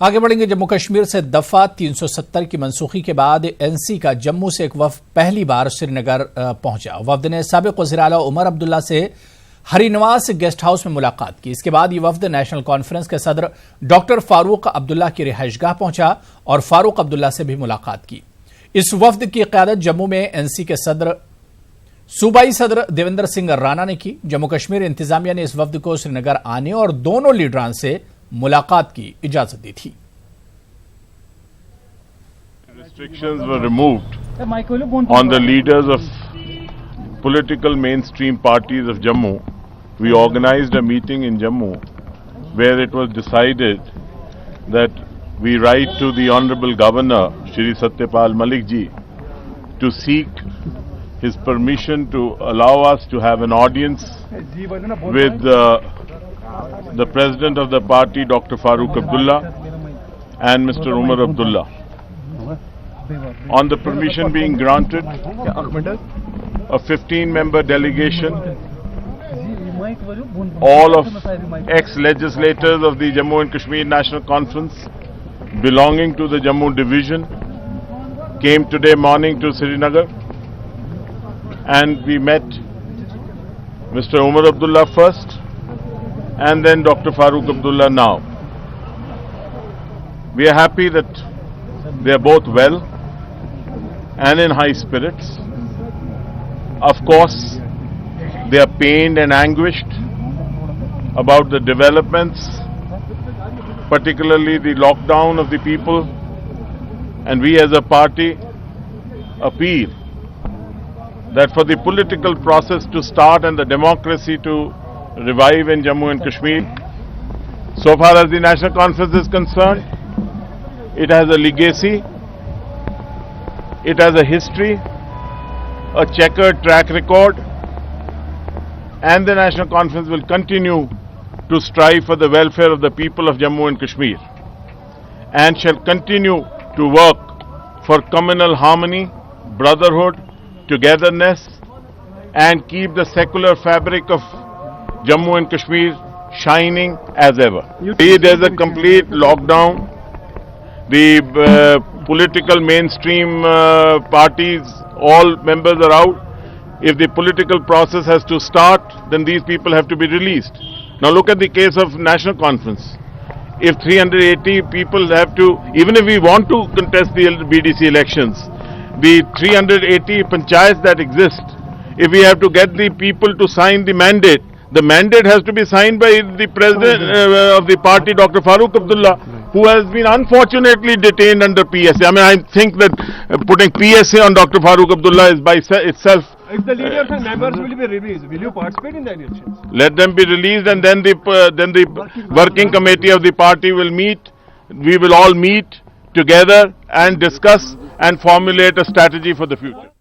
आगे बढ़ेंगे। जम्मू कश्मीर से दफा 370 की मनसूखी के बाद एनसी का जम्मू से एक वफ्द पहली बार श्रीनगर पहुंचा। वफ्द ने साबिक वज़ीर आला उमर अब्दुल्ला से हरिनवास गेस्ट हाउस में मुलाकात की। इसके बाद ये वफ्द नेशनल कॉन्फ्रेंस के सदर डॉक्टर फारूक अब्दुल्ला की रिहाइशगाह पहुंचा और फारूक अब्दुल्ला से भी मुलाकात की। इस वफ्द की क़यादत जम्मू में एनसी के सूबाई सदर देवेंद्र सिंह राणा ने की। जम्मू कश्मीर इंतजामिया ने इस वफ्द को श्रीनगर आने और दोनों लीडरान से मुलाकात की इजाजत दी थी। Restrictions were removed on the leaders of political mainstream parties of Jammu. We organized a meeting in Jammu where it was decided that we write to the Honorable Governor, Shri Satyapal Malik ji, to seek his permission to allow us to have an audience with the President of the party, Dr. Farooq Abdullah, and Mr. Omar Abdullah. On the permission being granted, a 15-member delegation, all of ex-legislators of the Jammu and Kashmir National Conference belonging to the Jammu division came today morning to Srinagar, and we met Mr. Omar Abdullah first and then Dr. Farooq Abdullah now. We are happy that they are both well and in high spirits. Of course, they are pained and anguished about the developments, particularly the lockdown of the people, and we as a party appeal that for the political process to start and the democracy to revive in Jammu and Kashmir. So far as the National Conference is concerned, it has a legacy, it has a history, a checkered track record, and the National Conference will continue to strive for the welfare of the people of Jammu and Kashmir and shall continue to work for communal harmony, brotherhood, togetherness, and keep the secular fabric of Jammu and Kashmir shining as ever. There is a complete lockdown. The political mainstream parties, all members are out. If the political process has to start, then these people have to be released. Now look at the case of National Conference. If 380 people have to, even if we want to contest the BDC elections, the 380 panchayats that exist, if we have to get the people to sign the mandate has to be signed by the president of the party, Dr. Farooq Abdullah, who has been unfortunately detained under PSA. I mean, I think that putting PSA on Dr. Farooq Abdullah is by itself. If the leaders and members will be released, will you participate in the elections? Let them be released, and then the working committee of the party will meet. We will all meet together and discuss and formulate a strategy for the future.